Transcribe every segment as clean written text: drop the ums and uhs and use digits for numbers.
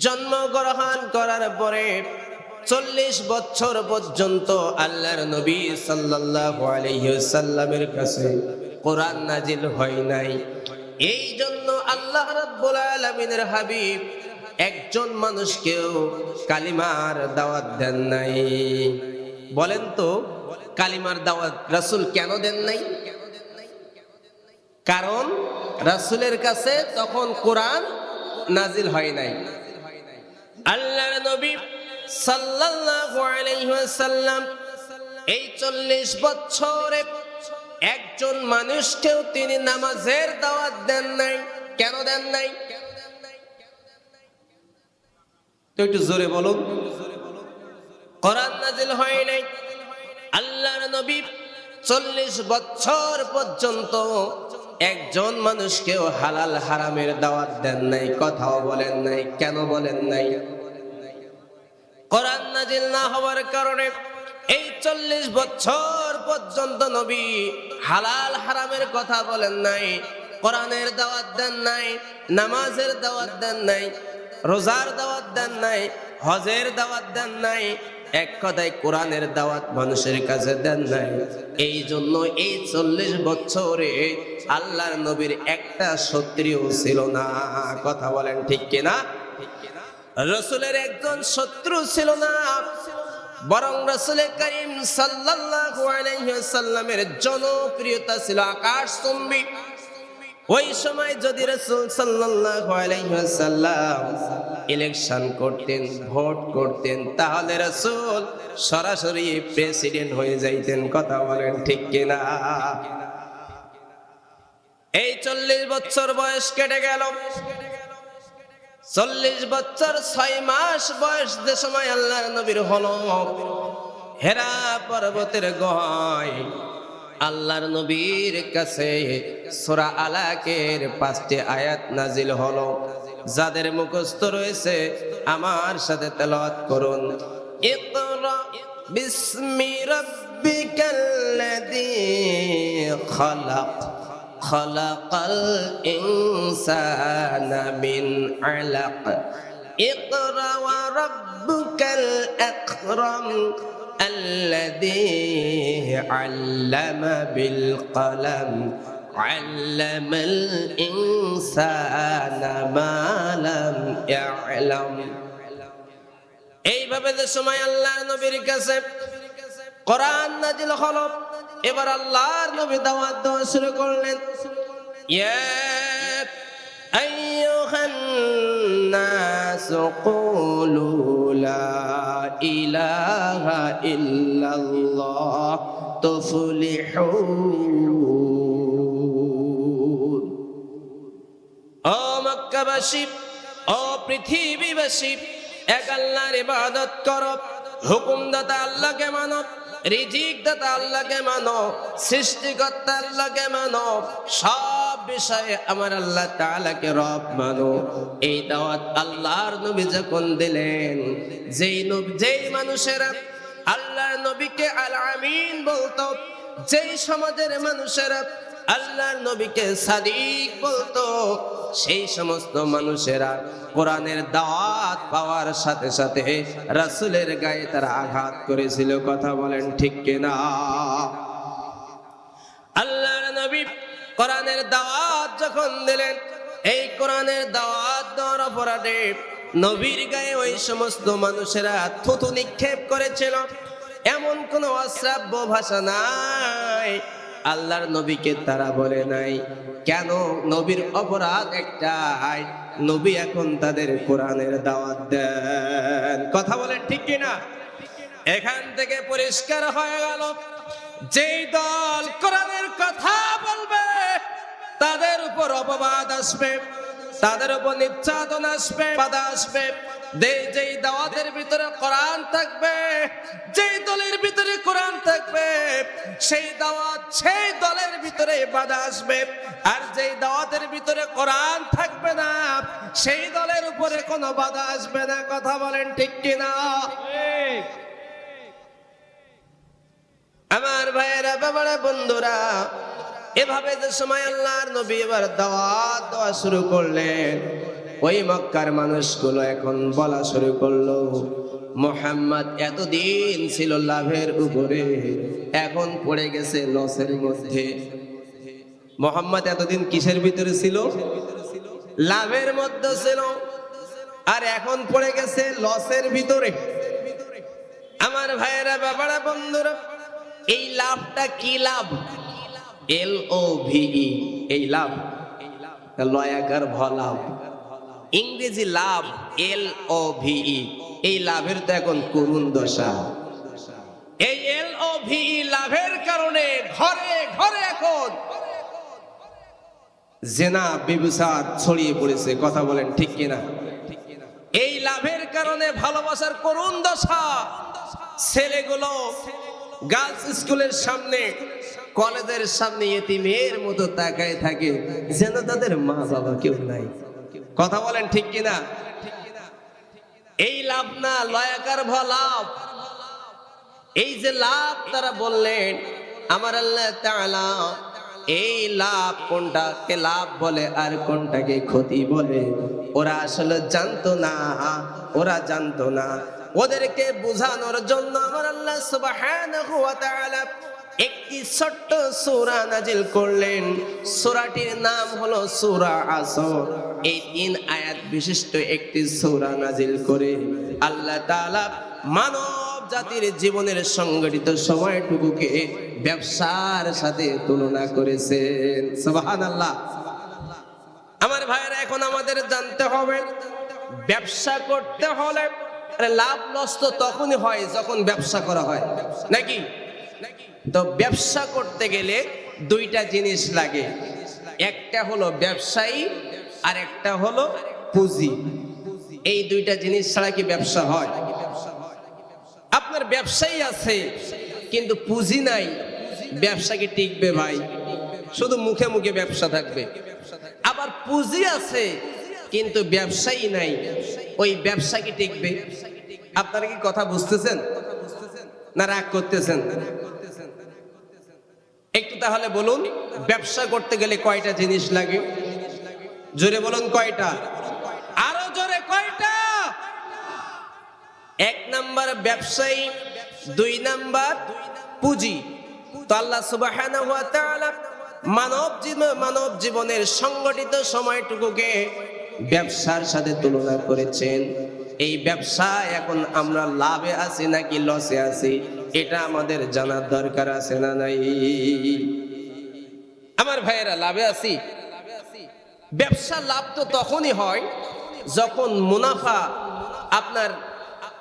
জন্মগ্রহণ করার পরে 40 বছর পর্যন্ত আল্লাহর নবী সাল্লাল্লাহু আলাইহি ওয়াসাল্লামের কাছে কোরআন নাজিল হয় নাই। এই জন্য আল্লাহ রাব্বুল আলামিনের হাবিব একজন মানুষকেও কালিমার দাওয়াত দেন নাই। বলেন তো, কালিমার দাওয়াত রাসূল কেন দেন নাই? কারণ রাসূলের কাছে তখন কোরআন নাজিল হয় নাই। আল্লাহর নবী সাল্লাল্লাহু আলাইহি ওয়াসাল্লাম এই 40 বছরে একজন মানুষকেও তিনি নামাজের দাওয়াত দেন নাই। কেন দেন নাই? তো একটু জোরে বলুন। কোরআন নাজিল হয় নাই। আল্লাহর নবী 40 বছর পর্যন্ত একজন মানুষকেও হালাল হারামের দাওয়াত দেন নাই, কথাও বলেন নাই। কেন বলেন নাই? কোরআন নাজিল না হওয়ার কারণে এই 40 বছর পর্যন্ত নবী হালাল হারামের কথা বলেন নাই, কোরআনের দাওয়াত দেন নাই, নামাজের দাওয়াত দেন নাই, রোজার দাওয়াত দেন নাই, হজের দাওয়াত দেন নাই, এক কথায় কোরআনের দাওয়াত মানুষের কাছে দেন নাই। এই জন্য এই 40 বছরে আল্লাহর নবীর একটা শত্রুও ছিল না। কথা বলেন ঠিক কিনা? রাসূলের একজন শত্রু ছিল না, বরং রাসূল করিম সাল্লাল্লাহু আলাইহি ওয়াসাল্লামের জনপ্রিয়তা ছিল আকাশচুম্বী। ওই সময় যদি রাসূল সাল্লাল্লাহু আলাইহি ওয়াসাল্লাম ইলেকশন করতেন, ভোট করতেন, তাহলে রাসূল সরাসরি প্রেসিডেন্ট হয়ে যাইতেন। কথা বলেন ঠিক কিনা? এই 40 বছর বয়স কেটে গেল। 40 বছর 6 মাস বয়স যে সময় আল্লাহর নবীর হলো, হেরা পর্বতের গুহায় আল্লাহর নবীর কাছে সূরা আলাকের 5টি আয়াত নাজিল হলো। যাদের মুখস্থ রয়েছে আমার সাথে তেলাওয়াত করুন। ইকরা বিসমি রাব্বিকাল্লাযী খালাক খালাকাল ইনসানা মিন আলাক ইকরা ওয়া রাব্বুকাল আকরাম الذي علم بالقلم علم الإنسان ما لم يعلم। এইভাবে যে সময় আল্লাহর নবীর কাছে কোরআন নাজিল হলো, এবার আল্লাহর নবী দাওয়াত দেওয়া শুরু করলেন। ইয়া আইয়ুহান নাস কুলু লা ইলাহা ইল্লাল্লাহ তুফলিহুন। ও মক্কাবাসী, ও পৃথিবীবাসী, এক আল্লাহর ইবাদত করো, হুকুমদাতা আল্লাহকে মানো, রিজিক দাতা আল্লাহকে মানো, সৃষ্টিকর্তা আল্লাহকে মানো, সব বিষয়ে আমার আল্লাহ তাআলাকে রব মানো। এই দাওয়াত আল্লাহর নবী যখন দিলেন, যেই মানুষেরা আল্লাহর নবীকে আল আমিন বলতো, যেই সমাজের মানুষেরা আল্লাহর নবীকে সাদিক বলতো, সেই সমস্ত মানুষেরা কোরআনের দাওয়াত পাওয়ার সাথে সাথে রাসূলের গায়ে তারা আঘাত করেছিল। কথা বলেন ঠিক কিনা? আল্লাহর নবী কোরআনের দাওয়াত যখন দিলেন, এই কোরআনের দাওয়াত দেওয়ার অপরাধে নবীর গায়ে ওই সমস্ত মানুষেরা থুতু নিক্ষেপ করেছিল। এমন কোন অশ্রাব্য ভাষা নাই আল্লাহর নবীকে তারা বলে নাই। কেন? নবীর অপরাধ একটাই, নবী এখন তাদের কোরআনের দাওয়াত দেন। কথা বলেন ঠিক কিনা? এখান থেকে পরিষ্কার হয়ে গেল, যেই দল কোরআনের কথা বলবে তাদের উপর অপবাদ আসবে, তাদের উপর নির্যাতন আসবে, বাধা আসবে। যেই দাওয়াতের ভিতরে কোরআন থাকবে, যেই দলের ভিতরে কোরআন থাকবে, সেই দাওয়াত সেই দলের ভিতরে বাধা আসবে। আর যেই দাওয়াতের ভিতরে কোরআন থাকবে না, সেই দলের উপরে কোনো বাধা আসবে না। কথা বলেন ঠিক কিনা? আমার ভাইয়েরা, বাবারা, বন্ধুরা, এভাবে যে সময় আল্লাহর নবী এবার দাওয়াত দেওয়া শুরু করলেন, ওই মক্কার মানুষগুলো এখন বলা শুরু করলো, মুহাম্মদ এতদিন ছিল লাভের উপরে, এখন পড়ে গেছে লসের মধ্যে। মুহাম্মদ এতদিন কিসের ভিতরে ছিল? লাভের মধ্যে ছিল, আর এখন পড়ে গেছে লসের ভিতরে। আমার ভাইয়েরা, বাবারা, বন্ধুরা, এই লাভটা কি লাভ? LOVE, এই লাভ লয়াকার লাভ, ইংরেজি লাভ LOVE। এই লাভের তো এখন করুণ দশা। এই LOVE লাভের কারণে ঘরে ঘরে এখন জেনা ব্যভিচার ছড়িয়ে পড়েছে। কথা বলেন ঠিক কিনা? এই লাভের কারণে ভালোবাসার করুণ দশা। ছেলেগুলো গার্লস স্কুলের সামনে, কলেজের সামনে এতিমের মতো তাকায় থাকে, যেন তাদের মা বাবা কেউ নাই। কথা বলেন ঠিক কিনা? এই লাভ না, লয়াকার লাভ। এই যে লাভ তারা বললেন, আমার আল্লাহ তাআলা এই লাভ কোনটাকে লাভ বলে আর কোনটাকে ক্ষতি বলে ওরা আসলে জানতো না, ওরা জানতো না। ওদেরকে বোঝানোর জন্য আমার আল্লাহ সুবহানাহু ওয়া তাআলা একটি ছোট্ট সূরা নাজিল করলেন। সূরাটির নাম হলো সূরা আসর। এই 3 আয়াত বিশিষ্ট একটি সূরা নাজিল করে আল্লাহ তাআলা মানব জাতির জীবনের সংগঠিত সময়টুকুকে ব্যবসার সাথে তুলনা করেছেন। সুবহানাল্লাহ। আমার ভাইয়েরা, এখন আমাদের জানতে হবে, ব্যবসা করতে হলে লাভ লস তো তখনই হয় যখন ব্যবসা করা হয়, নাকি? তো ব্যবসা করতে গেলে দুইটা জিনিস লাগে, একটা হলো ব্যবসায়ী আর একটা হলো পুঁজি। এই দুইটা জিনিস ছাড়া কি ব্যবসা হয়? আপনার ব্যবসায়ী আছে কিন্তু পুঁজি নাই, ব্যবসা কি টিকবে ভাই? শুধু মুখে মুখে ব্যবসা থাকবে। আবার পুঁজি আছে কিন্তু ব্যবসায়ী নাই, ওই ব্যবসা কি টিকবে? আপনারা কি কথা বুঝতেছেন না রাগ করতেছেন? একটু তাহলে বলুন, ব্যবসা করতে গেলে কয়টা জিনিস লাগে? জোরে বলুন, কয়টা? আরো জোরে, কয়টা? 1 নাম্বার ব্যবসায়ী, 2 নাম্বার পুঁজি। তো আল্লাহ সুবহানাহু ওয়া তাআলা মানব জীবনের সংগঠিত সময়টুকুকে ব্যবসার সাথে তুলনা করেছেন। এই ব্যবসা এখন আমরা লাভে আছি নাকি লসে আছি, এটা আমাদের জানার দরকার আছে না নাই? আমার ভাইয়েরা, লাভে আছি। ব্যবসা লাভ তো তখনই হয় যখন মুনাফা, আপনার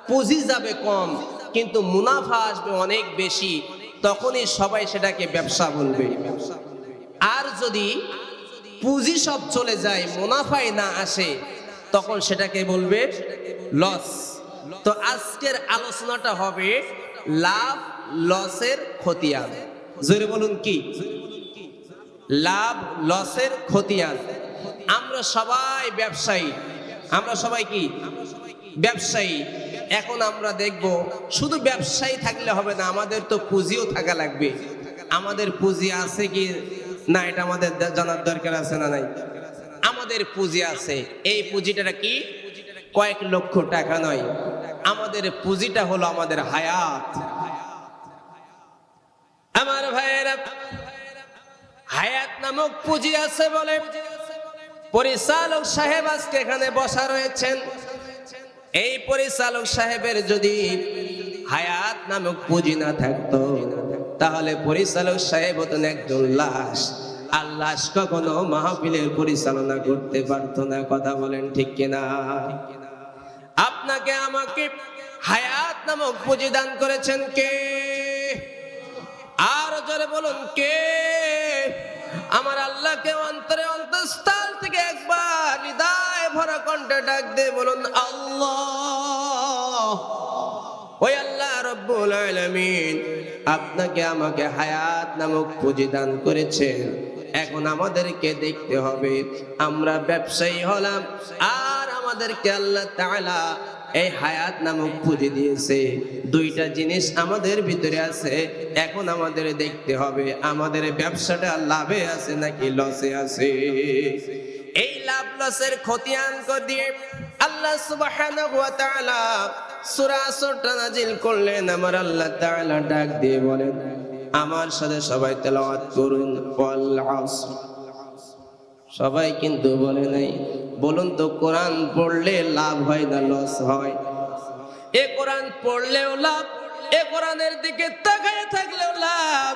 পুঁজি যাবে কম কিন্তু মুনাফা আসবে অনেক বেশি, তখনই সবাই সেটাকে ব্যবসা বলবে। আর যদি পুঁজি সব চলে যায়, মুনাফাই না আসে, তখন সেটাকে বলবে লস। তো আজকের আলোচনাটা হবে লাভ লসের খতিয়ান। জোরে বলুন, কি? লাভ লসের খতিয়ান। আমরা সবাই ব্যবসায়ী, আমরা সবাই কি? ব্যবসায়ী। এখন আমরা দেখব, শুধু ব্যবসায়ী থাকলে হবে না, আমাদের তো পুঁজিও থাকা লাগবে। আমাদের পুঁজি আছে কি না এটা আমাদের জানার দরকার আছে না নাই? আমাদের পুঁজি আছে। এই পুঁজিটা কি? কয়েক লক্ষ টাকা নয়, আমাদের পুঁজিটা হলো আমাদের হায়াত। আমার ভাইয়েরা, হায়াত নামক পুঁজি আছে বলে পরিচালক সাহেব আজকে এখানে বসা রয়েছেন। এই পরিচালক সাহেবের যদি হায়াত নামক পুঁজি না থাকতো, তাহলে পরিচালক সাহেব হতেন একজন লাশ। আর লাশ কখনো মাহফিলের পরিচালনা করতে পারতো না। কথা বলেন ঠিক কিনা? আপনাকে আমাকে হায়াত নামক পুঁজি দান করেছেন কে? আর জোরে বলুন, কে? আমার আল্লাহকে অন্তরে অন্তঃস্থল থেকে একবার হৃদয় ভরা কণ্ঠে ডাক দিয়ে বলুন, আল্লাহ। ওই আল্লাহ রব্বুল আলামিন আপনাকে আমাকে হায়াত নামক পুঁজি দান করেছেন। এখন আমাদেরকে দেখতে হবে, আমরা ব্যবসায়ী হলাম আর আমাদেরকে আল্লাহ তাআলা এই হায়াত নামক পুঁজি দিয়েছে। দুইটা জিনিস আমাদের ভিতরে আছে। এখন আমাদের দেখতে হবে আমাদের ব্যবসাটা লাভে আছে নাকি লসে আছে। এই লাভ লসের খতিয়ান করে দিয়ে আল্লাহ সুবহানাহু ওয়া তাআলা সূরা আসরটা নাজিল করলেন। আমার আল্লাহ তাআলা ডাক দিয়ে বলেন, আমার সাথে সবাই তেলাওয়াত করুন, ওয়াল আসর। সবাই কিন্তু বলে নাই। বলুন তো, কোরআন পড়লে লাভ হয় না লস হয়? এ কোরআন পড়লেও লাভ, এ কোরআনের দিকে তাকায় থাকলেও লাভ,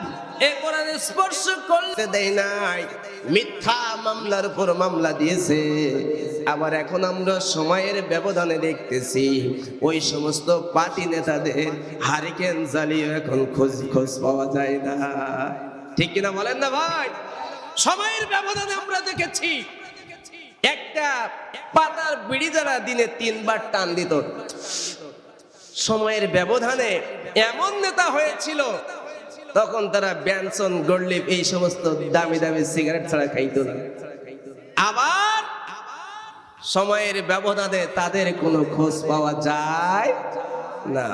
এ কোরআন স্পর্শ করতে দেয় নাই, মিথ্যা মামলার উপর মামলা দিয়েছে। আবার এখন আমরা সময়ের ব্যবধানে দেখতেছি ওই সমস্ত পার্টি নেতাদের হারিকেন জ্বালিয়ে এখন খোঁজ পাওয়া যায় না। ঠিক কিনা বলেন না ভাই? সময়ের ব্যবধানে আমরা দেখেছি একটা পাতার বিড়ি যারা দিনে 3 বার টান দিত, সময়ের ব্যবধানে এমন নেতা হয়েছিল, তখন তারা ব্যানসন, গডলিপ এই সমস্ত দামি দামি সিগারেট ছাড়া খাইতো না। আবার সময়ের ব্যবধানে তাদের কোনো খোঁজ পাওয়া যায় না।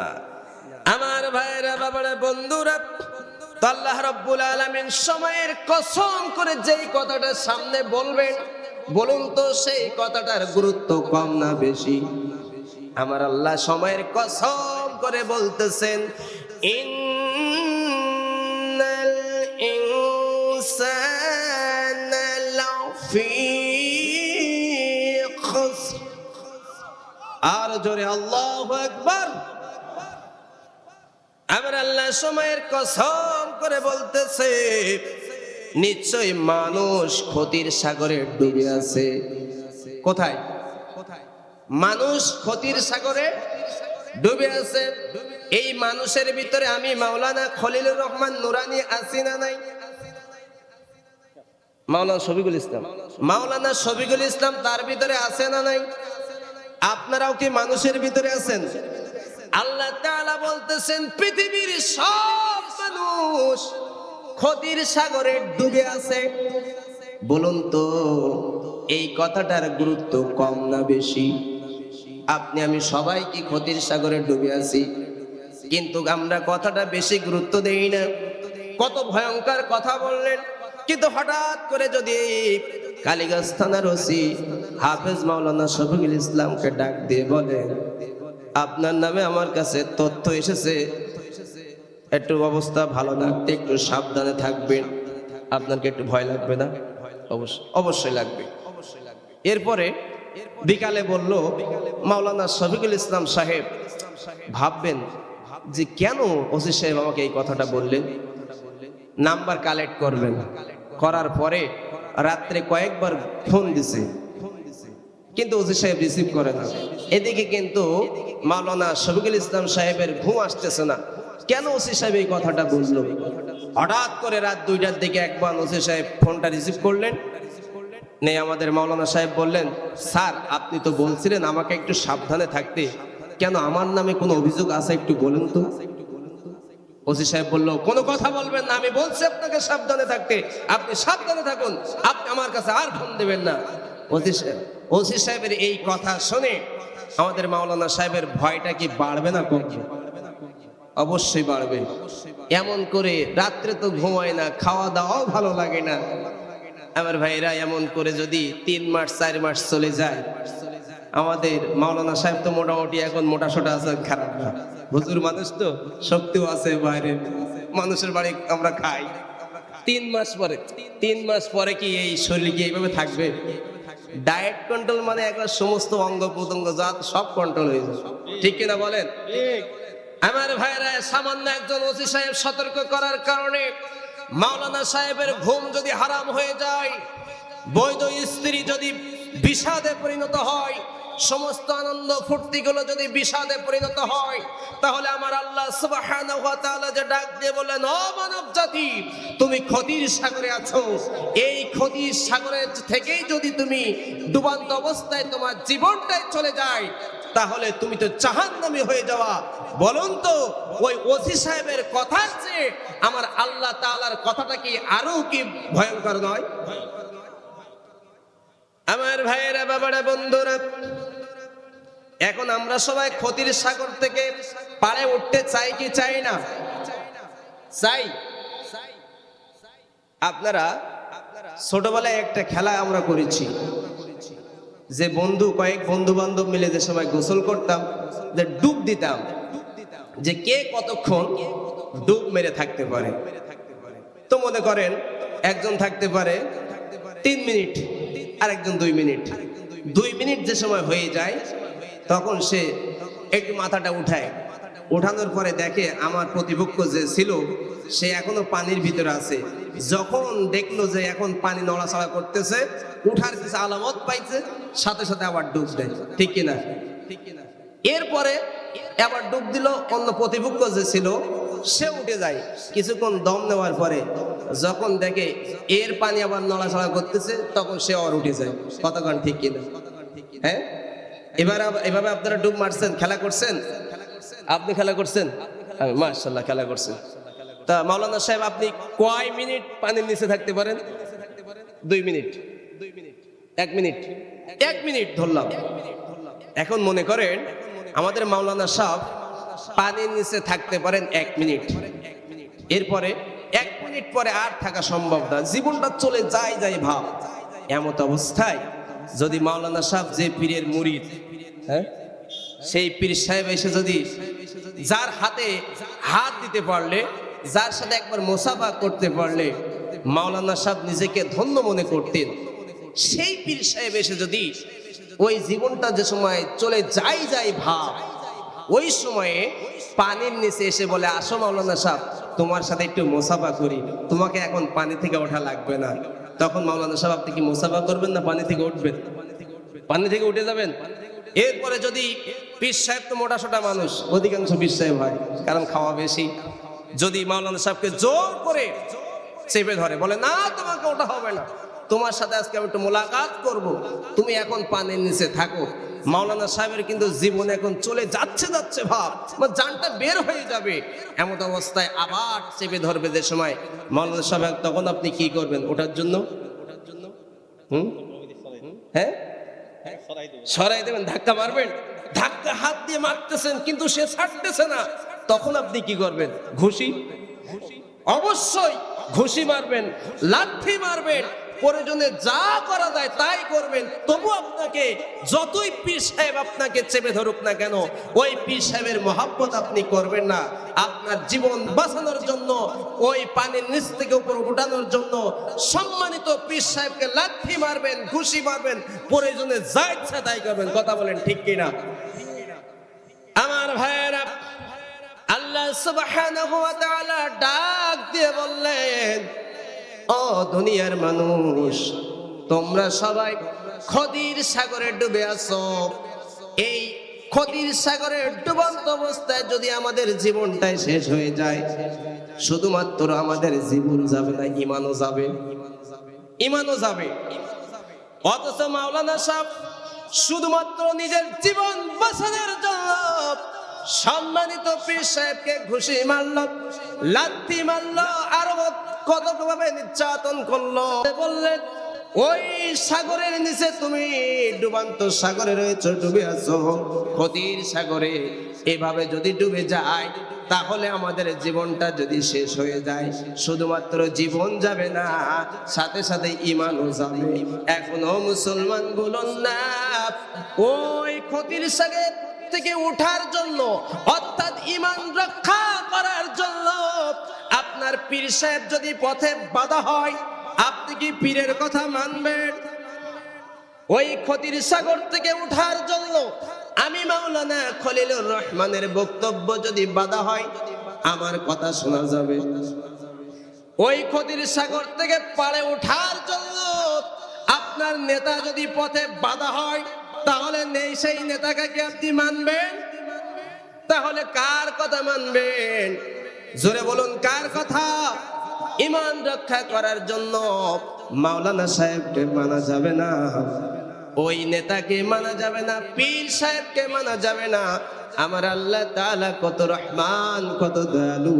আমার ভাইরা, বাবারা, বন্ধুরা, আল্লাহ রাব্বুল আলামিন সময়ের কসম করে যেই কথাটা সামনে বলবেন, বলুন তো সেই কথাটার গুরুত্ব কম না বেশি? আমার আল্লাহ সময়ের কসম করে বলতেছেন, ইন্নাল ইনসানা লাফি খুসর। আর জোরে আল্লাহু আকবার। আমার আল্লাহ সময়ের কসম করে বলতেছে, নিশ্চয় মানুষ ক্ষতির সাগরে ডুবে আছে। কোথায়? মানুষ ক্ষতির সাগরে ডুবে আছে। এই মানুষের ভিতরে আমি মাওলানা খলিলুর রহমান নুরানি আছি না নাই? মাওলানা শফিকুল ইসলাম তার ভিতরে আছে না নাই? আপনারাও কি মানুষের ভিতরে আছেন? আল্লাহ তাআলা বলতেছেন, পৃথিবীর সব মানুষ ক্ষতির সাগরে ডুবে আছে। বলুন তো এই কথাটার গুরুত্ব কম না বেশি? আপনি আমি সবাই কি ক্ষতির সাগরে ডুবে আছি? কিন্তু আমরা কথাটা বেশি গুরুত্ব দেই না। কত ভয়ঙ্কর কথা বললেন, কিন্তু হঠাৎ করে যদি কালীগঞ্জ থানার ওসি হাফেজ মাওলানা শফিকুল ইসলামকে ডাক দিয়ে বলেন, আপনার নামে আমার কাছে তথ্য এসেছে, একটু অবস্থা ভালো না, একটু সাবধানে থাকবেন, আপনাকে একটু ভয় লাগবে না? অবশ্যই লাগবে। এরপরে বিকালে বলল, মাওলানা শফিকুল ইসলাম সাহেব ভাববেন যে কেন ওসি সাহেব আমাকে এই কথাটা বললেন। নাম্বার কালেক্ট করবেন, করার পরে রাত্রে কয়েকবার ফোন দিছে, কিন্তু ওসি সাহেব রিসিভ করে না। এদিকে কিন্তু মাওলানা শফিকুল ইসলাম সাহেবের ঘুম আসতেছে না। কেন ওসি সাহেব এই কথাটা বললো? হঠাৎ করে রাত 2টার দিকে একবার ওসি সাহেব ফোনটা রিসিভ করলেন। নেই, আমাদের মাওলানা সাহেব বললেন, স্যার আপনি তো বলছিলেন আমাকে একটু সাবধানে থাকতে, কেন আমার নামে কোনো অভিযোগ আছে একটু বলুন তো। ওসি সাহেব বলল, কোনো কথা বলবেন না, আমি বলছি আপনাকে সাবধানে থাকতে, আপনি সাবধানে থাকুন, আপনি আমার কাছে আর ফোন দেবেন না। ওসি সাহেবের এই কথা শুনে আমাদের মাওলানা সাহেবের ভয়টা কি বাড়বে না কমবে? অবশ্যই বাড়বে। এমন করে রাত্রে তো ঘুমায় না, খাওয়া দাওয়াও ভালো লাগে না। আমার ভাইরা, এমন করে যদি 3 মাস 4 মাস চলে যায়, আমাদের মাওলানা সাহেব তো মোটামুটি এখন মোটা সোটা আছে, খারাপ না, হুজুর মানুষ তো শক্তিও আছে, বাইরে মানুষের বাড়ি আমরা খাই। 3 মাস পরে কি এই শরীর কি এইভাবে থাকবে? ডায়েট কন্ট্রোল মানে একবার সমস্ত অঙ্গ প্রত্যঙ্গ জাত সব কন্ট্রোল হয়ে যায়। ঠিক কিনা বলেন? আমার ভাইরা, সামান্য একজন ওসি সাহেব সতর্ক করার কারণে মাওলানা সাহেবের ঘুম যদি হারাম হয়ে যায়, বৈধ স্ত্রী যদি বিষাদে পরিণত হয়, সমস্ত আনন্দ ফুর্তিগুলো যদি বিষাদে পরিণত হয়, তাহলে আমার আল্লাহ সুবহানাহু ওয়া তাআলা যে ডাক দিয়ে বললেন, ও মানব জাতি, তুমি ক্ষতির সাগরে আছো। এই ক্ষতির সাগরে থেকেই যদি তুমি ডুবান্ত অবস্থায় তোমার জীবনটাই চলে যায়, তাহলে তুমি তো জাহান্নামী হয়ে যাওয়া। বলুন তো ওই ওসি সাহেবের কথার চেয়ে আমার আল্লাহ তাআলার কথাটা কি আরো কি ভয়ঙ্কর নয়? আমার ভাইয়েরা, বাবারা, বন্ধুরা, এখন আমরা সবাই ক্ষতির সাগর থেকে পাড়ে উঠতে চাই কি চাই না? চাই। আপনারা ছোটবেলায় একটা খেলা আমরা করেছি, যে কয়েক বন্ধু বান্ধব মিলে যে সময় গোসল করতাম, যে ডুব দিতাম, যে কে কতক্ষণ ডুব মেরে থাকতে পারে। তো মনে করেন একজন থাকতে পারে 3 মিনিট, আর একজন 2 মিনিট। 2 মিনিট যে সময় হয়ে যায় তখন সে একটু মাথাটা উঠায়, উঠানোর পরে দেখে আমার প্রতিপক্ষ যে ছিল সে এখনো পানির ভিতরে আছে। যখন দেখলো যে এখন পানি নড়াচড়া করতেছে, উঠার কিছু আলামত পাইছে, সাথে সাথে আবার ডুব দেয়, ঠিক কিনা? এরপরে আবার ডুব দিল, অন্য প্রতিপক্ষ যে ছিল সে উঠে যায়। কিছুক্ষণ দম নেওয়ার পরে যখন দেখে এর পানি আবার নড়াচড়া করতেছে, তখন সে আর উঠে যায়। কতক্ষণ, ঠিক কিনা? হ্যাঁ, এভাবে আপনারা ডুব মারছেন, খেলা করছেন? আপনি খেলা করছেন? মাশাআল্লাহ, খেলা করছেন। তা মাওলানা সাহেব, আপনি কয় মিনিট পানির নিচে থাকতে পারেন? 2 মিনিট, 1 মিনিট, 1 মিনিট ধরলাম। এখন মনে করেন আমাদের মাওলানা সাহেব পানির নিচে থাকতে পারেন 1 মিনিট। এরপরে 1 মিনিট পরে আর থাকা সম্ভব না, জীবনটা চলে যায় ভাব। এমত অবস্থায় যদি মাওলানা সাহেব, যে পীরের মুরিদ, হ্যাঁ, সেই পীর সাহেব এসে যদি যার হাতে হাত দিতে পারলে, যার সাথে একবার মুসাফা করতে পারলে মাওলানা সাহেব নিজেকে ধন্য মনে করতেন, সেই পীর সাহেব এসে যদি ওই জীবনটা যে সময় চলে যায় ভাব, ওই সময়ে পানির নিচে এসে বলে, আসো মাওলানা সাহেব, তোমার সাথে একটু মুসাফা করি, তোমাকে এখন পানি থেকে ওঠা লাগবে না। তখন মাওলানা সাহেব, আপনি কি মুসাফা করবেন না পানি থেকে উঠবেন? পানি থেকে উঠে যাবেন। এরপরে যদি পীর সাহেব তো মোটাসোটা মানুষ, অধিকাংশ পীর সাহেব হয়, কারণ খাওয়া বেশি, যদি মাওলানা সাহেবকে জোর করে চেপে ধরে, বলে, না তোমাকে ওটা হবে না, তোমার সাথে আজকে আমি একটু মোলাকাত করব, তুমি এখন পানির নিচে থাকো। মাওলানা সাহেবের কিন্তু জীবন এখন চলে যাচ্ছে ভাব, জানটা বের হয়ে যাবে। এমন অবস্থায় আবার চেপে ধরবে যে সময় মাওলানা সাহেব, তখন আপনি কি করবেন ওটার জন্য? হ্যাঁ, সরাই দেবেন, ধাক্কা মারবেন, ধাক্কা হাত দিয়ে মারতেছেন কিন্তু সে ছাড়তেছে না, তখন আপনি কি করবেন? ঘুষি, অবশ্যই ঘুষি মারবেন, লাঠি মারবেন, প্রয়োজনে যা করা যায় তাই করবেন। তবু আপনাকে যতই পীর সাহেব আপনাকে চেপে ধরুক না কেন, ওই পীর সাহেবের মহব্বত আপনি করবেন না। আপনার জীবন বাঁচানোর জন্য, ওই পানির নিচ থেকে উপর উঠানোর জন্য সম্মানিত পীর সাহেবকে লাঠি মারবেন, ঘুষি মারবেন, প্রয়োজনে যা ইচ্ছা তাই করবেন। কথা বলেন, ঠিক কিনা? আমার ভাইয়েরা, আল্লাহ সুবহানাহু ওয়া তাআলা ডাক দিয়ে বললেন, ও দুনিয়ার মানুষ, তোমরা সবাই খদির সাগরে ডুবে আছো। এই খদির সাগরে ডুবন্ত অবস্থায় যদি আমাদের জীবনটাই শেষ হয়ে যায়, শুধুমাত্র আমাদের জীবন যাবে না, ঈমানও যাবে, ঈমানও যাবে। অথচ মাওলানা সাহেব শুধুমাত্র নিজের জীবন বাঁচানোর জন্য সম্মানিত পীর সাহেবকে ঘুষি মারল, লাথি মারল, আরো কতভাবে নির্যাতন করলো। বললেন, ওই সাগরের নিচে তুমি ডুবান্ত সাগরে রয়েছো, ডুবে আছো খদির সাগরে। এভাবে যদি ডুবে যায়, তাহলে আমাদের জীবনটা যদি শেষ হয়ে যায়, শুধুমাত্র জীবন যাবে না, সাথে সাথে ঈমানও যাবে। এখনো মুসলমান বলুন না, ওই খদির সাগর থেকে ওঠার জন্য, অর্থাৎ ঈমান রক্ষা করার জন্য আপনার পীর সাহেব যদি পথে বাধা হয়, আপনি কি পীরের কথা মানবেন? ওই খদির সাগর থেকে ওঠার জন্য আমি মাওলানা খলিলুর রহমানের বক্তব্য যদি বাধা হয়, আমার কথা শোনা যাবে। ওই খদির সাগর থেকে পাড়ে ওঠার জন্য আপনার নেতা যদি পথে বাধা হয়, তাহলে নেই সেই নেতাকে কি আপনি মানবেন? তাহলে কার কথা মানবেন? জোরে বলুন, কার কথা? ঈমান রক্ষা করার জন্য মাওলানা সাহেবকে মানা যাবে না, ওই নেতাকে মানা যাবে না, পীর সাহেবকে মানা যাবে না। আমার আল্লাহ তাআলা কত রহমান, কত দয়ালু,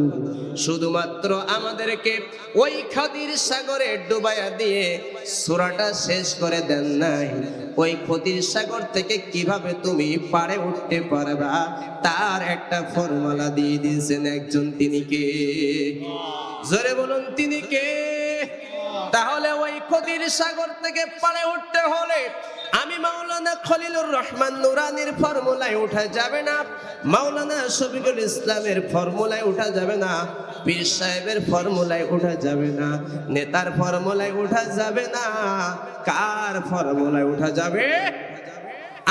শুধুমাত্র আমাদেরকে ওই খদির সাগরে ডুবাইয়া দিয়ে সূরাটা শেষ করে দেন নাই। ওই খদির সাগর থেকে কিভাবে তুমি পারে উঠতে পারবা, তার একটা ফর্মুলা দিয়ে দিয়েছেন একজন, তিনি কে? জোরে বলুন, তিনি কে? তাহলে ওই খদির সাগর থেকে পারে উঠতে হলে আমি মাওলানা খলিলুর রহমান নুরানির ফর্মুলায় উঠা যাবে না, মাওলানা শফিকুল ইসলামের ফর্মুলায় উঠা যাবে না, পীর সাহেবের ফর্মুলায় উঠা যাবে না, নেতার ফর্মুলায় উঠা যাবে না। কার ফর্মুলায় উঠা যাবে?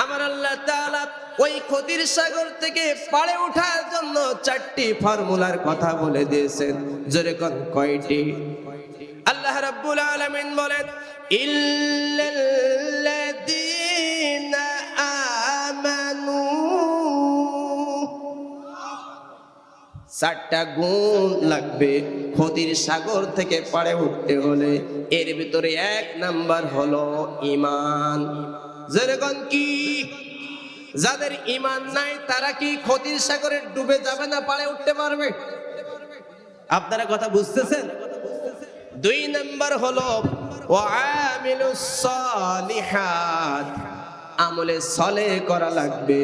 আমার আল্লাহ তাআলা ওই ক্ষতির সাগর থেকে পাড়ে ওঠার জন্য 4টি ফর্মুলার কথা বলে দিয়েছেন। জোরে কোন কয়টি? আল্লাহ রাব্বুল আলামিন বলেন, ইল্লাল্লাযীনা আমানু। 4টা গুণ লাগবে ক্ষতির সাগর থেকে পাড়ে উঠতে হলে। এর ভিতরে 1 নাম্বার হলো ঈমান। যেরকম কি যাদের ঈমান নাই তারা কি ক্ষতির সাগরে ডুবে যাবে না, পাড়ে উঠতে পারবে? আপনারা কথা বুঝতেছেন? 2 নাম্বার হলো ওয়াআমিলুস সালিহাত, আমলে সালেহ করা লাগবে,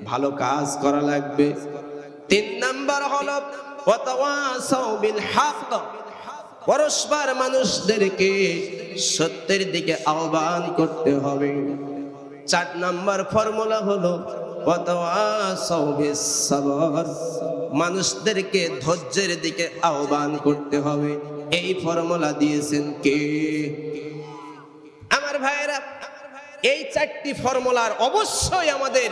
ভালো কাজ করা লাগবে। 3 নাম্বার হলো ওয়াতাওয়াসাউ বিল হক, পরস্পর মানুষদেরকে সত্যের দিকে আহ্বান করতে হবে। 4 নাম্বার ফর্মুলা হলো ওয়াতাওয়াসাউ বিস সাবর, মানুষদেরকে ধৈর্যের দিকে আহ্বান করতে হবে। এই ফর্মুলা দিয়েছেন কে? আমার ভাইয়েরা, এই 4টি ফর্মুলার অবশ্যই আমাদের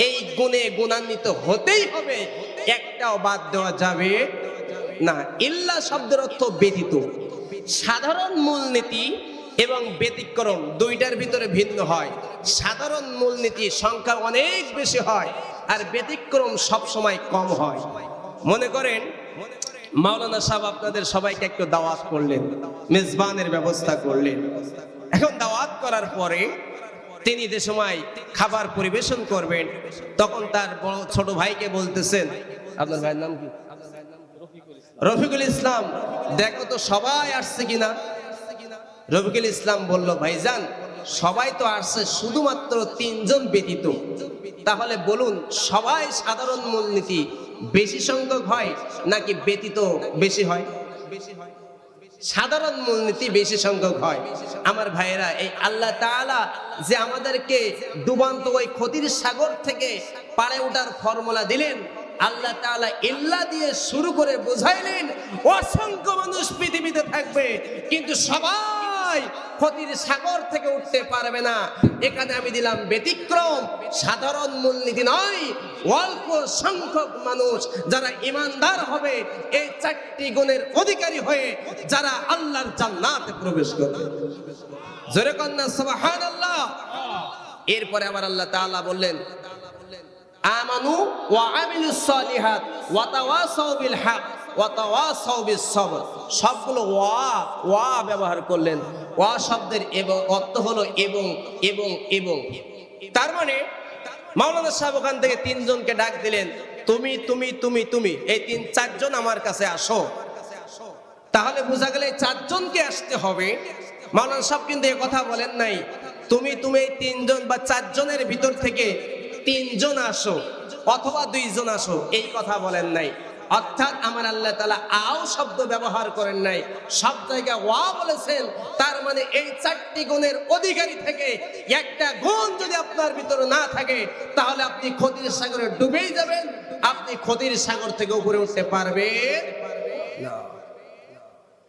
এই গুণে গুণান্বিত হতেই হবে, একটাও বাদ দেওয়া যাবে না। ইল্লা শব্দের অর্থ ব্যতীত। সাধারণ মূলনীতি এবং ব্যতিক্রম 2টার ভিতরে ভিন্ন হয়। সাধারণ মূলনীতি সংখ্যা অনেক বেশি হয়, আর ব্যতিক্রম সব সময় কম হয়। মনে করেন মাওলানা সাহেব আপনাদের সবাইকে একটু দাওয়াত করলেন, মেজবানের ব্যবস্থা করলেন। এখন দাওয়াত করার পরে তিনি যে সময় খাবার পরিবেশন করবেন, তখন তার বড় ছোট ভাইকে বলতেছেন, আপনার ভাইয়ের নাম কি? রফিকুল ইসলাম, দেখো তো সবাই আসছে কিনা। রফিকুল ইসলাম বলল, ভাইজান সবাই তো আসছে, শুধুমাত্র 3 জন ব্যতীত। তাহলে বলুন, সবাই সাধারণ মূলনীতি বেশি সংখ্যক হয় নাকি ব্যতীত বেশি হয়? সাধারণ মূলনীতি বেশি সংখ্যক হয়। আমার ভাইয়েরা, এই আল্লাহ তাআলা যে আমাদেরকে ডুবান্ত ওই ক্ষতির সাগর থেকে পাড়ে ওঠার ফর্মুলা দিলেন, আল্লাহ তাআলা ইল্লা দিয়ে শুরু করে বুঝাইলেন অসংখ্য মানুষ পৃথিবীতে থাকবে, কিন্তু সবাই ক্ষতির সাগর থেকে উঠতে পারবে না। এখানে আমি দিলাম ব্যতিক্রম, সাধারণ মূলনীতি নয়, অল্প সংখ্যক মানুষ যারা ঈমানদার হবে, এই 4টি গুণের অধিকারী হয়ে যারা আল্লাহর জান্নাতে প্রবেশ করবে। জোরে কন্না সুবহানাল্লাহ। এরপরে আবার আল্লাহ তাআলা বললেন, আমানু ওয়া আমিলুস সালিহাত ওয়া তাওয়াসাউ বিল হক ওয়া তাওয়াসাউ বিস সবর। সবগুলো ওয়া ব্যবহার করলেন। ওয়া শব্দের এবং অর্থ হলো এবং এবং এবং। তার মানে মাওলানা সাহেব ওখান থেকে 3 জনকে ডাক দিলেন, তুমি তুমি তুমি তুমি, এই 3-4 জন আমার কাছে আসো। তাহলে বোঝা গেল 4 জনকে আসতে হবে। মাওলানা সাহেব কিন্তু এই কথা বলেন নাই, তুমি তুমি এই 3 জন বা 4 জনের ভিতর থেকে 3 জন আসো অথবা 2 জন আসো, এই কথা বলেন নাই। অর্থাৎ আমার আল্লাহ তাআলা আও শব্দ ব্যবহার করেন নাই, সব জায়গায় ওয়া বলেছেন। তার মানে এই 4টি গুণের অধিকারী থেকে একটা গুণ যদি আপনার ভিতরে না থাকে, তাহলে আপনি ক্ষতির সাগরে ডুবেই যাবেন, আপনি ক্ষতির সাগর থেকে উপরে উঠতে পারবেন না।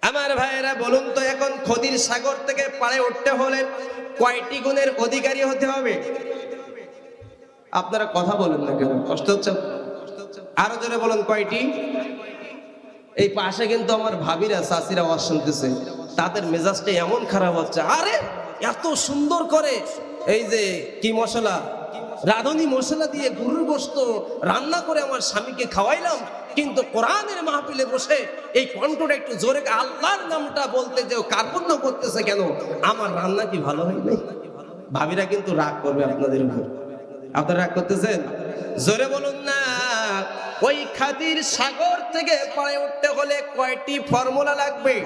আমার ভাইয়েরা, বলুন তো এখন ক্ষতির সাগর থেকে পাড়ে উঠতে হলে কয়টি গুণের অধিকারী হতে হবে? আপনারা কথা বলেন না কেন? কষ্ট হচ্ছে? আরো জোরে বলেন, কয়টি? এই পাশে কিন্তু আমার ভাবিরা চাচিরা আওয়াজ শুনতেছে, তাদের মেজাজটা এমন খারাপ হচ্ছে। আরে এত সুন্দর করে এই যে কি মশলা, রাঁধুনি মশলা দিয়ে গরুর গোশত রান্না করে আমার স্বামীকে খাওয়াইলাম, কিন্তু কোরআনের মাহফিলে বসে এই কণ্ঠটা একটু জোরে আল্লাহর নামটা বলতে যে কার্পণ্য করতেছে কেন? আমার রান্না কি ভালো হয় নাই? ভাবিরা কিন্তু রাগ করবে আপনাদের উপর। আপনারা রাগ করতেছেন? জোরে বলুন না। ওই খাদির সাগর থেকে পাড়ে উঠতে হলে কয়টি ফর্মুলা লাগবে?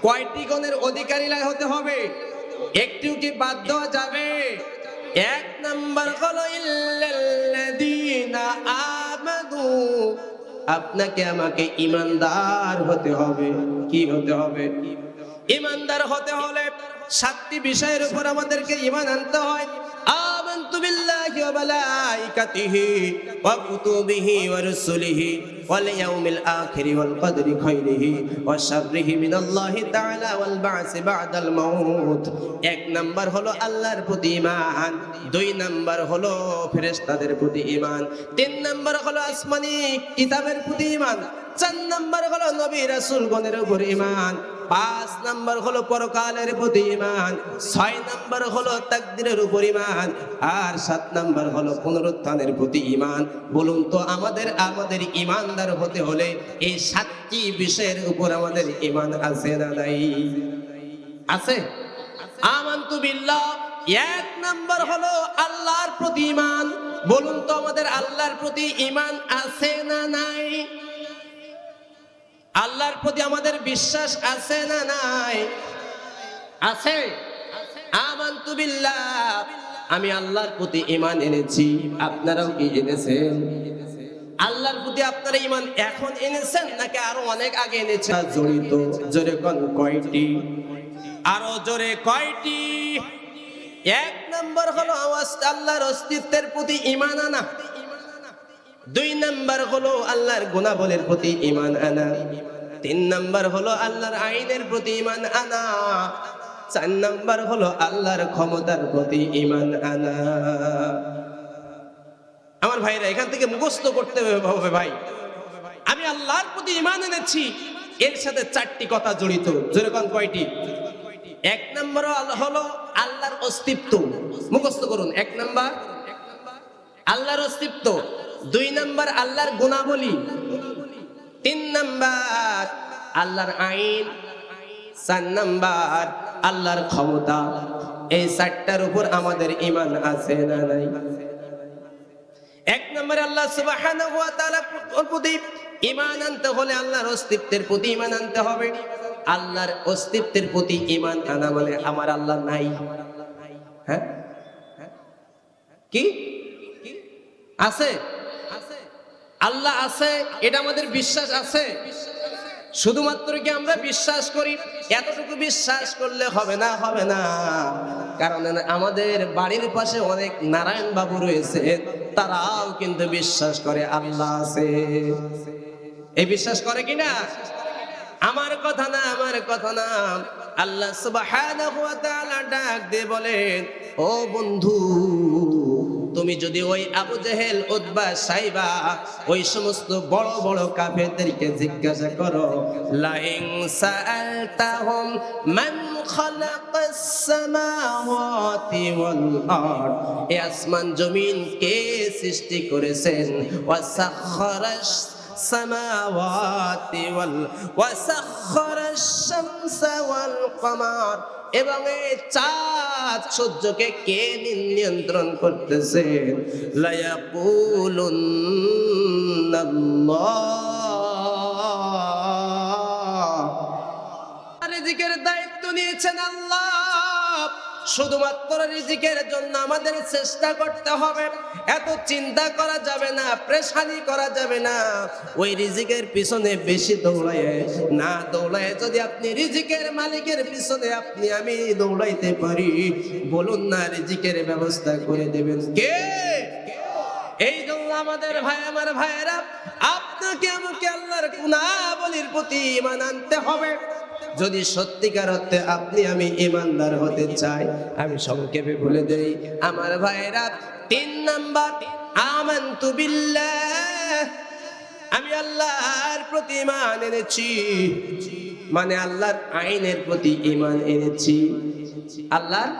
কয়টি গুণের অধিকারী হতে হবে? একটু কি বাদ দেওয়া যাবে? 1 নাম্বার হলো ইল্লাল্লাযীনা আমানু, আপনাকে আমাকে ঈমানদার হতে হবে। কি হতে হবে? ঈমানদার হতে হলে সাতটি বিষয়ের উপর আমাদেরকে ঈমান আনতে হয়। আমানতু বিল্লাহি ওয়া মালাইকাতিহি ওয়া কুতুবিহি ওয়া রুসুলিহি ওয়াল ইয়াউমিল আখিরি ওয়াল কদরি খাইরিহি ওয়া শাররিহি মিনাল্লাহি তাআলা ওয়াল বা'সি বা'দাল মাউত। এক নাম্বার হলো আল্লাহর প্রতি ঈমান, দুই নাম্বার হলো ফেরেশতাদের প্রতি ঈমান, তিন নাম্বার হলো আসমানি কিতাবের প্রতি ঈমান, চার নাম্বার হলো নবী রাসূলগণের উপর ঈমান, পাঁচ নাম্বার হলো পরকালের প্রতি ঈমান, ছয় নাম্বার হলো তাকদীরের উপর ঈমান, আর সাত নাম্বার হলো পুনরুত্থানের প্রতি ঈমান। বলুন তো আমাদের ঈমানদার হতে হলে এই সাতটি বিষয়ের উপর আমাদের ঈমান আছে না নাই? আছে। আমানতু বিল্লাহ, এক নাম্বার হলো আল্লাহর প্রতি ঈমান। বলুন তো আমাদের আল্লাহর প্রতি ঈমান আছে না নাই? আল্লাহর প্রতি আমাদের বিশ্বাস আছে না নাই? আছে। আমানতু বিল্লাহ, আমি আল্লাহর প্রতি ঈমান এনেছি, আপনারাও কি এনেছেন? আল্লাহর প্রতি আপনারা ঈমান এখন এনেছেন নাকি আরো অনেক আগে এনেছেন? জড়িত, জোরে কোন কয়টি? আরো জোরে কয়টি? এক নাম্বার হলো আল্লাহর অস্তিত্বের প্রতি ঈমান আনা, দুই নাম্বার হলো আল্লাহর গুনাবলীর প্রতি ঈমান আনা, তিন নাম্বার হলো আল্লাহর আইনের প্রতি ঈমান আনা, চার নাম্বার হলো আল্লাহর ক্ষমতার প্রতি ঈমান আনা। আমার ভাইরা এখান থেকে মুখস্থ করতে হবে ভাই, আমি আল্লাহর প্রতি ঈমান এনেছি, এর সাথে চারটি কথা জড়িত। যেরকম কয়টি? এক নাম্বার হলো আল্লাহর অস্তিত্ব, মুখস্থ করুন। এক নাম্বার আল্লাহর অস্তিত্ব, দুই নাম্বার আল্লাহর গুণাবলী, তিন নাম্বার আল্লাহর আইন, চার নাম্বার আল্লাহর ক্ষমতা। এই চারটার উপর আমাদের ঈমান আছে না নাই? এক নম্বরে আল্লাহ সুবহানাহু ওয়া তাআলার প্রতি ঈমান আনতে হলে আল্লাহর অস্তিত্বের প্রতি ঈমান আনতে হবে। আল্লাহর অস্তিত্বের প্রতি ঈমান আনা মানে আমার আল্লাহ নাই। হ্যাঁ, কি আছে? আল্লাহ আছে, এটা আমাদের বিশ্বাস আছে। শুধুমাত্র কি আমরা বিশ্বাস করি? এতটুকু বিশ্বাস করলে হবে না, হবে না। কারণ আমাদের বাড়ির পাশে অনেক নারায়ণ বাবু রয়েছে, তারাও কিন্তু বিশ্বাস করে আল্লাহ আছে। এই বিশ্বাস করে কিনা? আমার কথা না, আমার কথা না। আল্লাহ সুবহানাহু ওয়া তাআলা ডাক দিয়ে বলেন, ও বন্ধু, তুমি যদি ওই আবু জেহেল, উতবা, সাইবা, ওই সমস্ত বড় বড় কাফেরদেরকে জিজ্ঞাসা করো, লাইন সাআলতাহুম মান খালাকাস সামাওয়াতি ওয়াল আরদ, এই আসমান জমিন কে সৃষ্টি করেছেন, ওয়াসাখখারাস সামাওয়াতি ওয়াসাখখারাস শামসা ওয়াল কমার, এবং এই চাঁদ সূর্যকে কে নিয়ন্ত্রণ করতেছেন, লায়াকুলুন্নাল্লাহ, রিজিকের দায়িত্ব নিয়েছেন আল্লাহ। শুধুমাত্র রিজিকের জন্য আমাদের চেষ্টা করতে হবে, এত চিন্তা করা যাবে না, প্রেশানি করা যাবে না। ওই রিজিকের পিছনে বেশি দৌড়ায় না, দৌড়ায় যদি আপনি রিজিকের মালিকের পিছনে আমি দৌড়াইতে পারি, বলুন না রিজিকের ব্যবস্থা করে দেবেন কে? এই জন্য আমাদের ভাই, আমার ভাইয়েরা, আপনাকে আমাকে আল্লাহর গুণাবলীর প্রতি ঈমান আনতে হবে। যদি সত্যিকার অর্থে আপনি আমি ঈমানদার হতে চাই, আমি সংক্ষেপে বলে দেই আমার ভাইয়েরা, তিন নাম্বার আমানতু বিল্লাহ, আমি আল্লাহর প্রতি ঈমান এনেছি, মানে আল্লাহর আইনের প্রতি ঈমান এনেছি। আল্লাহর,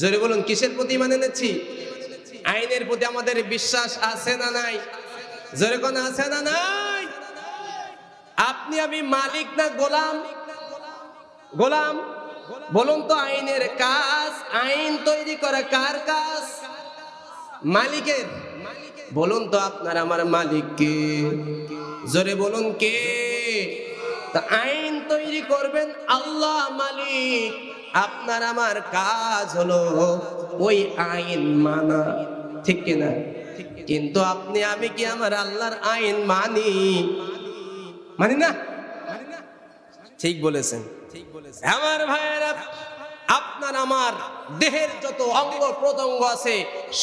জোরে বলুন, কিসের প্রতি ঈমান এনেছি? আইনের প্রতি আমাদের বিশ্বাস আছে না নাই? জোরে কোন আছে না নাই? আপনি আমি মালিক না গোলাম? গোলাম। বলুন তো আইনের কাজ, আইন তৈরি করা কার কাজ? মালিকের। বলুন তো আপনার আমার মালিক কে? জোরে বলুন কে? তা আইন তৈরি করবেন আল্লাহ মালিক, আপনার আমার কাজ হলো ওই আইন মানা, ঠিক কিনা? কিন্তু আপনি আমি কি আমার আল্লাহর আইন মানি? মানি না? ঠিক বলেছেন। আমার ভাইয়েরা, আপনার আমার দেহের যত অঙ্গ প্রত্যঙ্গ আছে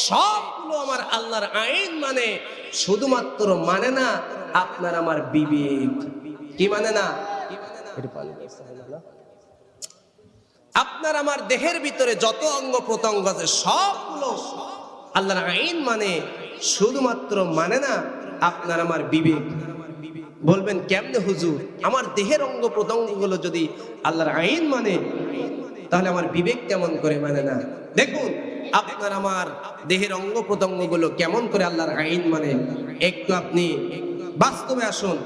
সবগুলো আমার আল্লাহর আইন মানে, শুধুমাত্র মানে না আপনার আমার বিবেক। কি মানে না? আপনার আমার দেহের ভিতরে যত অঙ্গ প্রত্যঙ্গ আছে সবগুলো আল্লাহর আইন মানে, শুধুমাত্র মানে না আপনার আমার বিবেক। বলবেন কেমনে হুজুর, আমার দেহের অঙ্গ প্রত্যঙ্গ গুলো যদি আল্লাহর আইন মানে, তাহলে আমার বিবেক কেমন করে মানে না? দেখুন আপনার আমার দেহের অঙ্গ প্রত্যঙ্গ গুলো কেমন করে আল্লাহর আইন মানে, একটু আপনি বাস্তবে আসুন।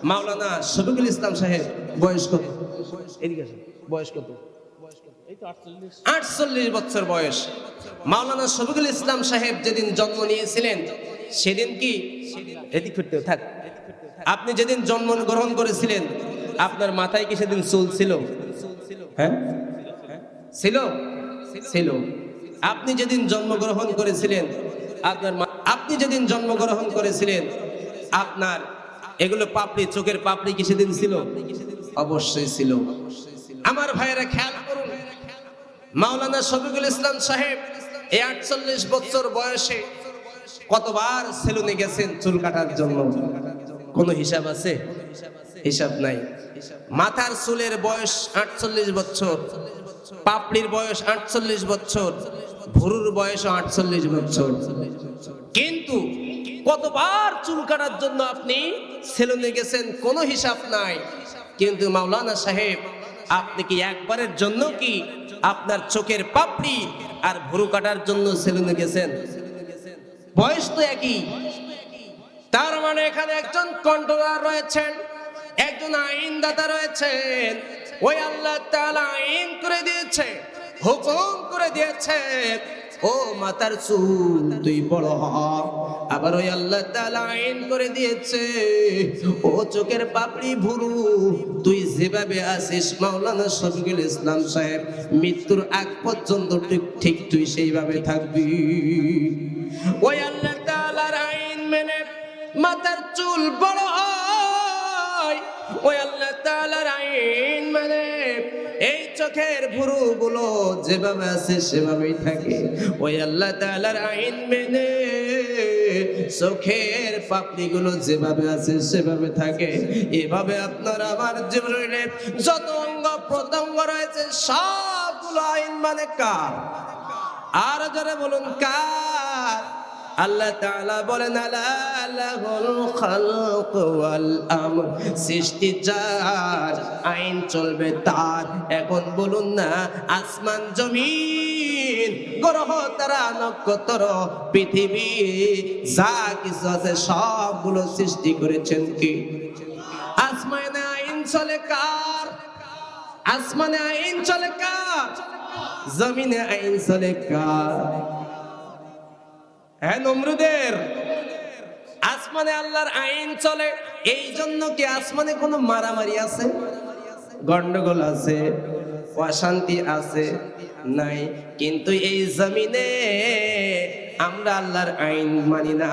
মাওলানা শফিকুল ইসলাম সাহেব বয়স কত? এদিকে আসুন। বয়স কত? 48 বছর বয়স। মাওলানা শফিকুল ইসলাম সাহেব যেদিন জন্ম নিয়েছিলেন সেদিন কি, এদিক ফিরতে থাক, আপনি যেদিন জন্মগ্রহণ করেছিলেন আপনার মাথায় কি সেদিন চুল ছিল? হ্যাঁ ছিল, ছিল। আপনি যেদিন জন্মগ্রহণ করেছিলেন আপনি যেদিন জন্মগ্রহণ করেছিলেন আপনার এগুলো পাপড়ি, চোখের পাপড়ি কি সেদিন ছিল? অবশ্যই ছিল। আমার ভাইয়েরা খেয়াল করুন, মাওলানা শফিকুল ইসলাম সাহেব এই 48 বছর বয়সে কতবার সেলুনে গেছেন চুল কাটার জন্য? কোনো হিসাব আছে? হিসাব নাই। মাথার চুলের বয়স 48 বছর, পাপড়ির বয়স 48 বছর, ভুরুর বয়স 48 বছর, কিন্তু কতবার চুল কাটার জন্য আপনি সেলুনে গেছেন কোনো হিসাব নাই। কিন্তু মাওলানা সাহেব আপনি কি একবারের জন্য কি আপনার চোখের পাপড়ি আর ভুরু কাটার জন্য সেলুনে গেছেন? বয়স তো একই। তার মানে এখানে একজন কন্ট্রোলার রয়েছেন, একজন আইনদাতা রয়েছেন। ওই আল্লাহ তাআলা আইন করে দিয়েছে, হুকুম করে দিয়েছে, ও মাথার চুল তুই বড় হ। আবার ওই আল্লাহ তাআলা আইন করে দিয়েছে, ও চোখের পাপড়ি ভুরু তুই যেভাবে আছিস মাওলানা শফিকুল ইসলাম সাহেব মৃত্যুর আগ পর্যন্ত ঠিক তুই সেইভাবে থাকবি। ওই আল্লাহ তাআলার আইন মেনে মাথার চুল বড় হয়, ওই আল্লাহ তাআলার আইন মানে এই চোখের ভুরু গুলো যেভাবে আছে সেভাবেই থাকে। ওই আল্লাহ তাআলার আইন মেনে চোখের পাপড়ি গুলো যেভাবে আছে সেভাবে থাকে। এভাবে আপনার আমার জীবনে যত অঙ্গ প্রত্যঙ্গ রয়েছে সবগুলো আইন মানে কার? আর যারা বলুন কার? আল্লাহ তাআলা বলেন আলা লাহুল খালক ওয়াল আমর, সৃষ্টি যার আইন চলবে তার। এখন বলুন না আসমান জমিন গ্রহ তারা নক্ষত্র পৃথিবী যা কিছু আছে সবগুলো সৃষ্টি করেছেন কি? আসমানে আইন চলে কার? আসমানে আইন চলে কার? জমিনে আইন চলে কার? হ্যাঁ নমরুদের। আসমানে আল্লাহর আইন চলে, এই জন্য কি আসমানে কোনো মারামারি আছে, গন্ডগোল আছে, অশান্তি আছে? নাই। কিন্তু এই জমিনে আমরা আল্লাহর আইন মানি না,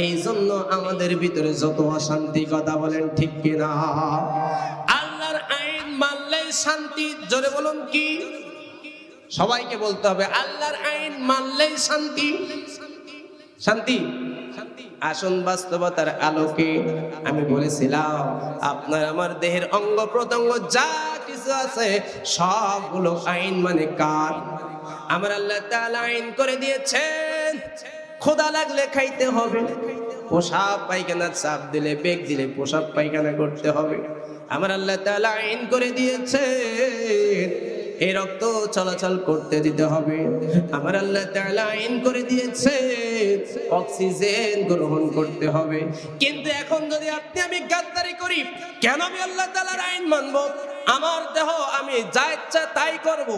এই জন্য আমাদের ভিতরে যত অশান্তি। কথা বলেন ঠিক কিনা? আল্লাহর আইন মানলেই শান্তি। জোরে বলুন কি? সবাইকে বলতে হবে আল্লাহর আইন মানলেই শান্তি। শান্তি। আসুন বাস্তবতার আলোকে আমি বলেছিলাম আপনার আমার দেহের অঙ্গ প্রত্যঙ্গ যা কিছু আছে সবগুলো আইন মানে কার? আমার আল্লাহ তাআলা আইন করে দিয়েছেন, ক্ষুধা লাগলে খাইতে হবে, পোশাক পায়খানা চাপ দিলে বেগ দিলে পোশাক পায়খানা করতে হবে। আমার আল্লাহ তাআলা আইন করে দিয়েছেন এই রক্ত চলাচল করতে দিতে হবে। আমার আল্লাহ তাআলা আইন করে দিয়েছে অক্সিজেন গ্রহণ করতে হবে। কিন্তু এখন যদি আপনি আমি গাদ্দারি করি, কেন আমি আল্লাহ তাআলার আইন মানব? আমার দেহ আমি যা ইচ্ছা তাই করব,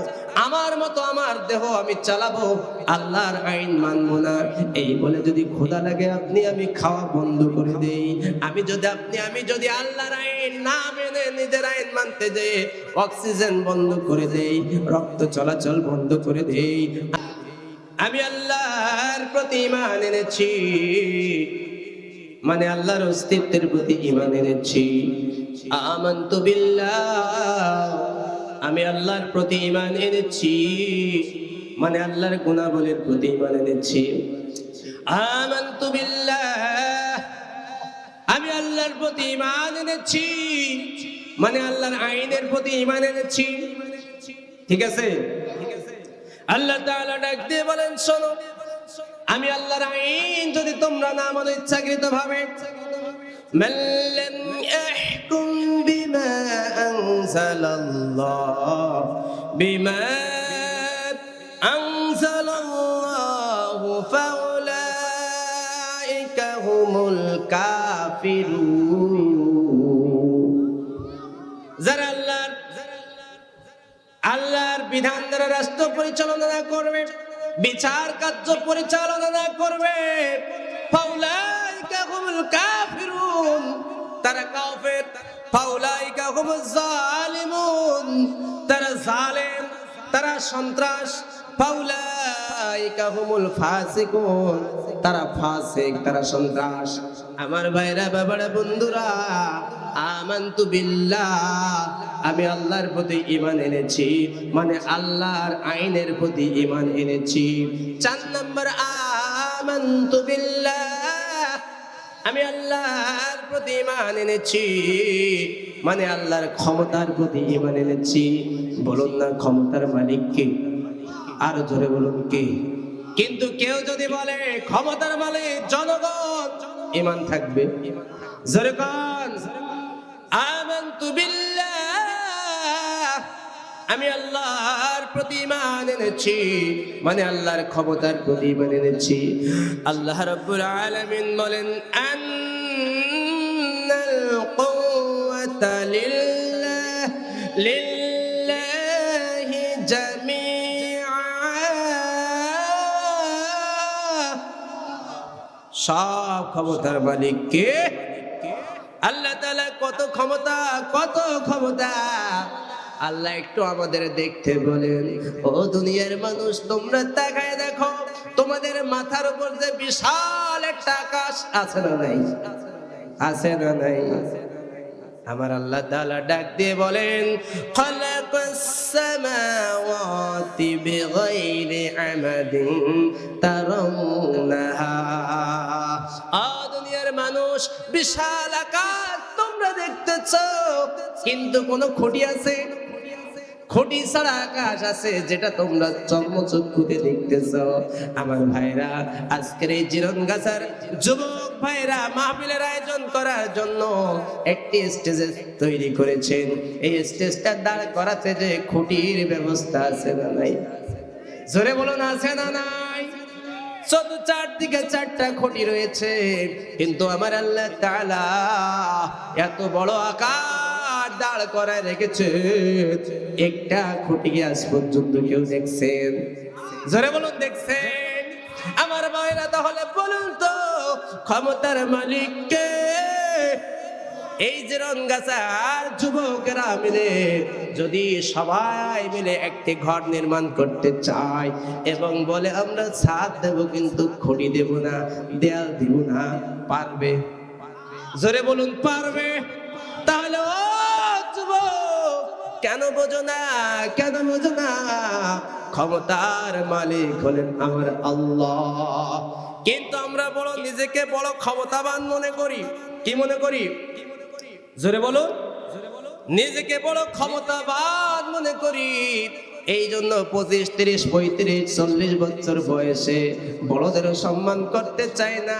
আমার মতো আমার দেহ আমি চালাবো, আল্লাহর আইন মানবো না। এই বলে যদি ক্ষুধা লাগে আপনি আমি খাওয়া বন্ধ করে দেই, আমি যদি আল্লাহর আইন না মেনে নিজের আইন মানতে যাই, অক্সিজেন বন্ধ করে দেই, রক্ত চলাচল বন্ধ করে দেই, আমি আল্লাহর প্রতি ঈমান এনেছি, মানে আল্লাহর অস্তিত্বের প্রতি ঈমান এনেছি। আমানতু বিল্লাহ আমি আল্লাহর প্রতি ঈমান এনেছি, মানে আল্লাহর গুণাবলীর প্রতি ঈমান এনেছি। আমানতু বিল্লাহ, আমি আল্লাহর প্রতি ঈমান এনেছি, মানে আল্লাহর আইনের প্রতি ঈমান এনেছি। ঠিক আছে? আল্লাহ তাআলা ডাক দিয়ে বলেন, শোনো, আমি আল্লাহর আইন যদি তোমরা না মানো ইচ্ছাকৃত ভাবে, মান লাম ইয়াহকুম বিমা আনজালাল্লাহ বিমা আনজালাল্লাহু ফাউলাইকা হুমুল কাফিরুন। যারা আল্লাহর বিধান দ্বারা রাষ্ট্র পরিচালনা না করবে, বিচার কার্য পরিচালনা না করবে, ফাউলাইকা হুমুল কাফিরুন, তারা কাফের। ফাউলাইকা হুমুজ জালিমুন, তারা জালেম, তারা সন্ত্রাস। ফাউলাইকা হুমুল ফাসিকুন, তারা ফাসিক, তারা সন্ত্রাস। আমার ভাইরা, বাবারা, বন্ধুরা, আমানতু বিল্লাহ, আমি আল্লাহর প্রতি ঈমান এনেছি, মানে আল্লাহর আইনের প্রতি ঈমান এনেছি। 4 নম্বর, আমানতু বিল্লাহ, আমি আল্লাহর প্রতি ঈমান এনেছি, মানে আল্লাহর ক্ষমতার প্রতি ঈমান এনেছি। বলুন না, ক্ষমতার মালিক কে? আর জোরে বলুন, কে? কিন্তু কেউ যদি বলে ক্ষমতার মালিক জনগণ, ঈমান থাকবে? জোরে কোন? আমানতু বিল্লাহ, আমি আল্লাহর প্রতি ঈমান এনেছি, মানে আল্লাহর ক্ষমতার প্রতি ঈমান এনেছি। আল্লাহ রাব্বুল আলামিন বলেন, আন্নাল কুওয়াতা লিল্লাহ লিল্লাহি জামিআ, সব ক্ষমতার মালিক কে? আল্লাহ তাআলা। কত ক্ষমতা, কত ক্ষমতা! আল্লাহ একটু আমাদের দেখতে বলেন, ও দুনিয়ার মানুষ, তোমরা তাকায় দেখো, তোমাদের মাথার উপর যে বিশাল একটা আকাশ আছে না নাই? আছে না নাই? আমার আল্লাহ তাআলা ডাক দিয়ে বলেন, খালাকাস সামাওয়াতি বিগাইরি আমাদিন তারাউনাহা। দুনিয়ার মানুষ, বিশাল আকাশ তোমরা দেখতেছো, কিন্তু কোন খুঁটি আছে? খুঁটি ছাড়া আকাশ আছে, যেটা তোমরা চর্মচক্ষুতে দেখতেছো। আমার ভাইরা, আজকের এই জিরনগাছার যুবক ভাইরা মাহফিলের আয়োজন করার জন্য একটি স্টেজ তৈরি করেছেন। এই স্টেজটা দাঁড় করাতে যে খুঁটির ব্যবস্থা আছে না নাই? জোরে বলুন, আছে না নাই? চারদিকে 4টা খুঁটি রয়েছে, কিন্তু আমার আল্লাহ তাআলা এত বড় আকাশ দাঁড় করায় রেখেছে, একটা খুঁটি আজ পর্যন্ত কেউ দেখছেন? জোরে বলুন, দেখছেন? আমার ভাইরা, তাহলে বলুন তো, ক্ষমতার মালিক কে? এই যে রনগাছার যুবকেরা মিলে যদি সবাই মিলে একটি ঘর নির্মাণ করতে চায় এবং বলে আমরা ছাদ দেব কিন্তু খুঁটি দেব না, দেয়াল দিব না, পারবে? জোরে বলুন, পারবে? তাহলে ও যুবক, কেন বোঝো না? কেন বোঝো না? ক্ষমতার মালিক হলেন আমার আল্লাহ। কিন্তু আমরা বড় নিজেকে বড় ক্ষমতাবান মনে করি। কি মনে করি? জোরে বলো। নিজেকে বড় ক্ষমতাবান মনে করি। এই জন্য 25, 30, 35, 40 বছর বয়সে বড়দের সম্মান করতে চাই না,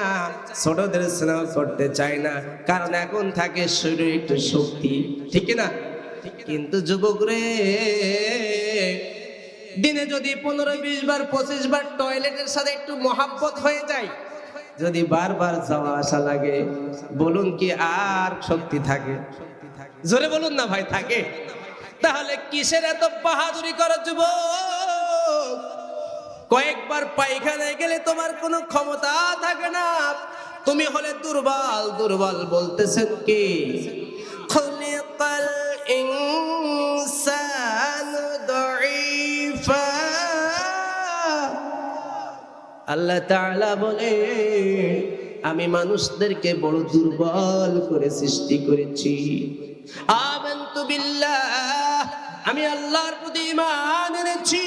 ছোটদের স্নেহ করতে চাই না, কারণ এখন থাকে শরীরে একটু শক্তি, ঠিক না? কিন্তু যুবক রে, দিনে যদি 15, 20 বার, 25 বার টয়লেটের সাথে একটু মহাব্বত হয়ে যায়, যদি বারবার যাওয়া আসা লাগে, বলুন কি আর শক্তি থাকে? জোরে বলুন না ভাই, থাকে? তাহলে কিসের এত বাহাদুরি করো যুবক? কয়েকবার পায়খানায় গেলে তোমার কোনো ক্ষমতা থাকে না, তুমি হলে দুর্বল। দুর্বল বলতেছেন কি? খুলিকাল ইনসানু দাঈফা। আল্লাহ তাআলা বলে, আমি মানুষদেরকে বড় দুর্বল করে সৃষ্টি করেছি। আমানতু বিল্লাহ, আমি আল্লাহর প্রতি ঈমান এনেছি,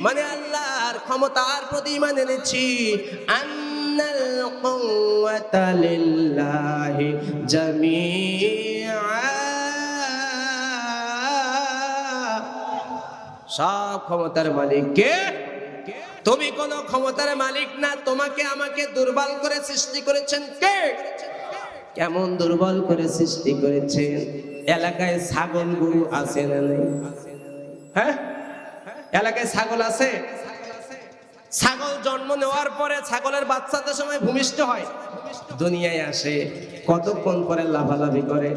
মানে আল্লাহর ক্ষমতার প্রতি ঈমান এনেছি। আন্নাল কুওয়াতা লিল্লাহি জামিআ, সব ক্ষমতার মালিক কে? তুমি কোন ক্ষমতার মালিক না, তোমাকে আমাকে দুর্বল করে সৃষ্টি করেছেন কে? কেমন দুর্বল করে সৃষ্টি করেছেন? এলাকায় ছাগল গরু আছে না নেই? হ্যাঁ, এলাকায় ছাগল আছে। ছাগল জন্ম নেওয়ার পরে ছাগলের বাচ্চাদের সময় ভূমিষ্ঠ হয়, দুনিয়ায় আসে, কতক্ষণ পরে লাফালাফি করে?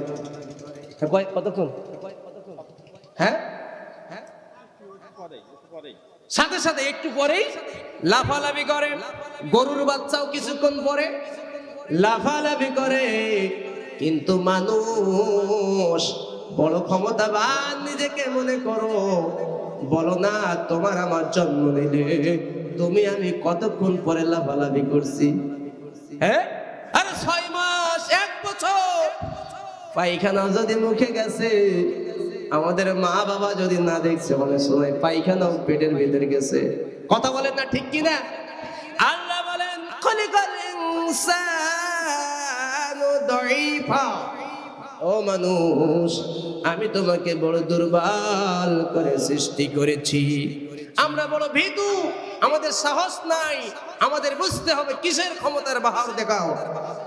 কতক্ষণ? হ্যাঁ, সাথে সাথে একটু পরেই লাফালাফি করে। গরুর বাচ্চাও কিছুক্ষণ পরে লাফালাফি করে। কিন্তু মানুষ বড় ক্ষমতাবান নিজেকে মনে করো, বলো না তোমার আমার জন্ম নিলে তুমি আমি কতক্ষণ পরে লাফালাফি করছি? হ্যাঁ, আরে 6 মাস 1 বছর পায়খানা যদি মুখে গেছে, আমাদের মা বাবা যদি না দেখছে অনেক সময় পায়খানাও পেটের ভিতরে গেছে। কথা বলেন না ঠিক কিনা? আল্লাহ বলেন খলিকাল ইনসানু দাঈফা, ও মানুষ আমি তোমাকে বড় দুর্বল করে সৃষ্টি করেছি। আমরা বড় ভীতু, আমাদের সাহস নাই। আমাদের বুঝতে হবে কিসের ক্ষমতার বাহার দেখাও,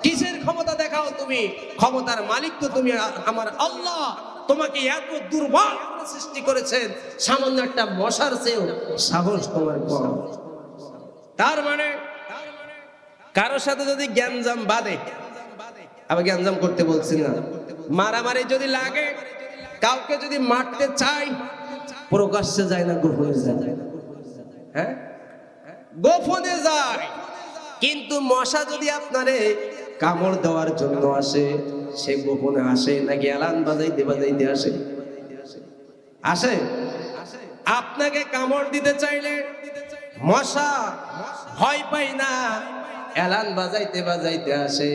কিসের ক্ষমতা দেখাও তুমি? ক্ষমতার মালিক তো তুমি, আমার আল্লাহ। তোমাকে এত দুর্বল করে সৃষ্টি করেছেন, সামান্য একটা মশার চেয়েও সাহস তোমার কম। তার মানে কারোর সাথে যদি গ্যাঞ্জাম বাঁধে, আবার গ্যাঞ্জাম করতে বলছি না, মারামারি যদি লাগে, কাউকে যদি মারতে চাই, প্রকাশ্যে যায় না, গোপনে যায়। হ্যাঁ, গোপনে যায়। কিন্তু মশা যদি আপনারে কামড় দেওয়ার জন্য আসে, সে গোপনে আসে নাকি এলান বাজাইতে বাজাইতে আসে? আসে। আপনাকে কামড় দিতে চাইলে মশা ভয় পাই না, এলান বাজাইতে বাজাইতে আসে।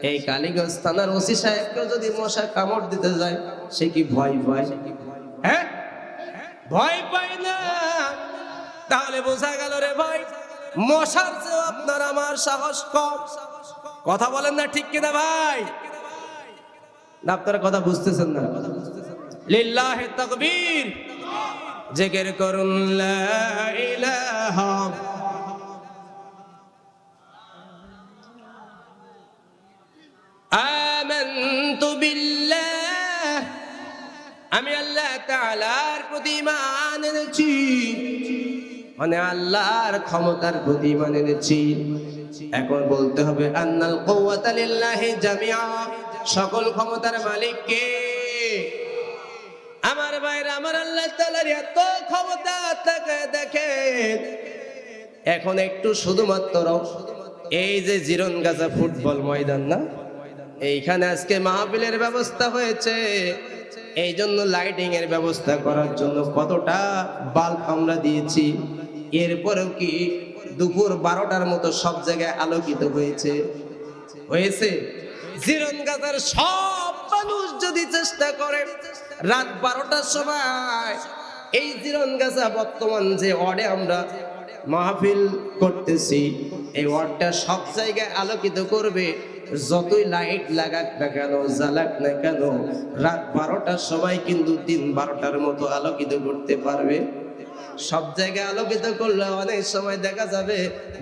এই কালীগঞ্জ থানার ওসি সাহেবকেও যদি মশা কামড় দিতে যায়, সে কি ভয় পায়? হ্যাঁ, ভয় পায় না। তাহলে বোঝা গেল রে ভাই, মশার চেয়েও আপনার আমার সাহস কম। কথা বলেন না ঠিক কিনা ভাই? না আপনারা কথা বুঝতেছেন না? লিল্লাহি তাকবীর, জিকির করুন লা ইলাহা। আমানতু বিল্লাহ, আমি আল্লাহ তাআলার প্রতি ঈমান এনেছি, মানে আল্লাহর ক্ষমতার প্রতি ঈমান এনেছি। এখন বলতে হবে আন্নাল কুওয়াতা লিল্লাহি জামিআ, সকল ক্ষমতার মালিক কে? আমার ভাইরা, আমার আল্লাহ তাআলার এত ক্ষমতা থাকে দেখেন। এখন একটু শুধুমাত্র এই যে জিরনগাছা ফুটবল ময়দান না, এইখানে আজকে মাহফিলের ব্যবস্থা হয়েছে, এই জন্য লাইটিং এর ব্যবস্থা করার জন্য কতটা বাল্ব আমরা দিয়েছি। এরপরেও কি দুপুর 12টার মতো সব জায়গায় আলোকিত হয়েছে? হয়েছে? জিরনগাছার সব মানুষ যদি চেষ্টা করে রাত 12টার সময় এই জিরনগাছা বর্তমান যে ওয়ার্ডে আমরা মাহফিল করতেছি, এই ওয়ার্ডটা সব জায়গায় আলোকিত করবে। যতই লাইট লাগাক না কেন, জ্বালাক না কেন, রাত 12টার সময় কিন্তু দিন 12টার মতো আলোকিত করতে পারবে। সব জায়গায় আলোকিত করলে অনেক সময় দেখা যাবে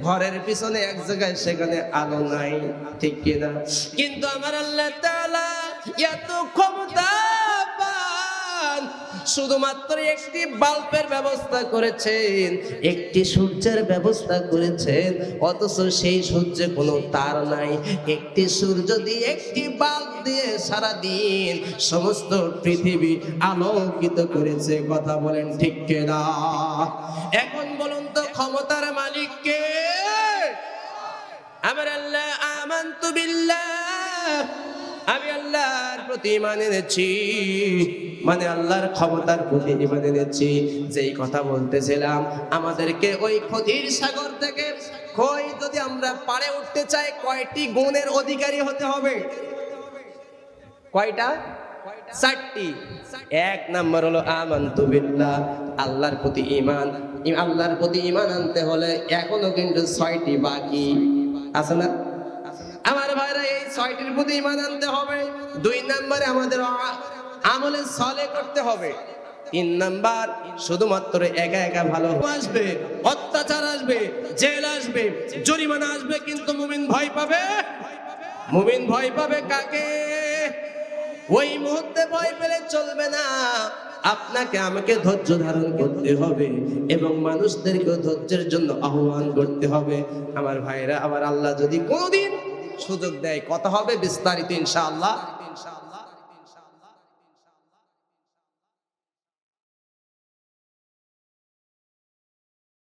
ঘরের পিছনে এক জায়গায় সেখানে আলো নাই, ঠিক কিনা? কিন্তু আমার আল্লাহ তাআলা এত ক্ষমতাবান, শুধুমাত্র একটি বাল্বের ব্যবস্থা করেছেন, একটি সূর্যের ব্যবস্থা করেছেন, অথচ সেই সূর্যে কোনো তার নাই। একটি সূর্য দিয়ে, একটি বাল্ব দিয়ে সারা দিন সমস্ত পৃথিবী আলোকিত করেছে। কথা বলেন ঠিক কিনা? এখন বলুন তো ক্ষমতার মালিক কে? আমার আল্লাহ। আমানতু বিল্লাহ, আমি আল্লাহর প্রতি ঈমান এনেছি, মানে আল্লাহর ক্ষমতার প্রতি ঈমান এনেছি। যেই কথা বলতেছিলাম, আমাদেরকে ওই ক্ষতির সাগর থেকে যদি আমরা পারে উঠতে চাই, কয়টি গুণের অধিকারী হতে হবে? কয়টা? চারটি। এক নাম্বার হলো আমানতু বিল্লাহ, আল্লাহর প্রতি ঈমান। আল্লাহর প্রতি ঈমান আনতে হলে এখনো কিন্তু 6টি বাকি আছে না আমার ভাইরা? এই 6টির প্রতি ঈমান আনতে হবে। 2 নম্বরে আমাদের আমলে সালেহ করতে হবে। 3 নাম্বার শুধুমাত্র একা একা ভালো আসবে, অত্যাচার আসবে, জেল আসবে, জরিমানা আসবে, কিন্তু মুমিন ভয় পাবে। মুমিন ভয় পাবে কাকে? ওই মুহূর্তে ভয় পেলে চলবে না। আপনাকে আমাকে ধৈর্য ধারণ করতে হবে এবং মানুষদেরকে ধৈর্যের জন্য আহ্বান করতে হবে। আমার ভাইরা, আবার আল্লাহ যদি কোনদিন সুযোগ দেয়, কথা হবে বিস্তারিত ইনশাআল্লাহ।